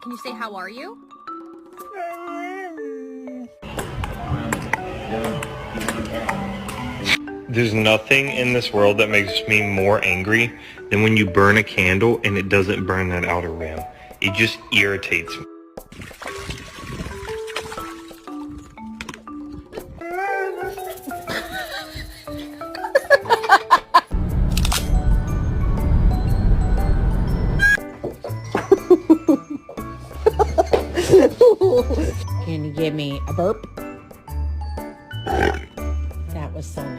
Can you say how are you? There's nothing in this world that makes me more angry than when you burn a candle and it doesn't burn that outer rim. It just irritates me. Can you give me a burp? That was so nice.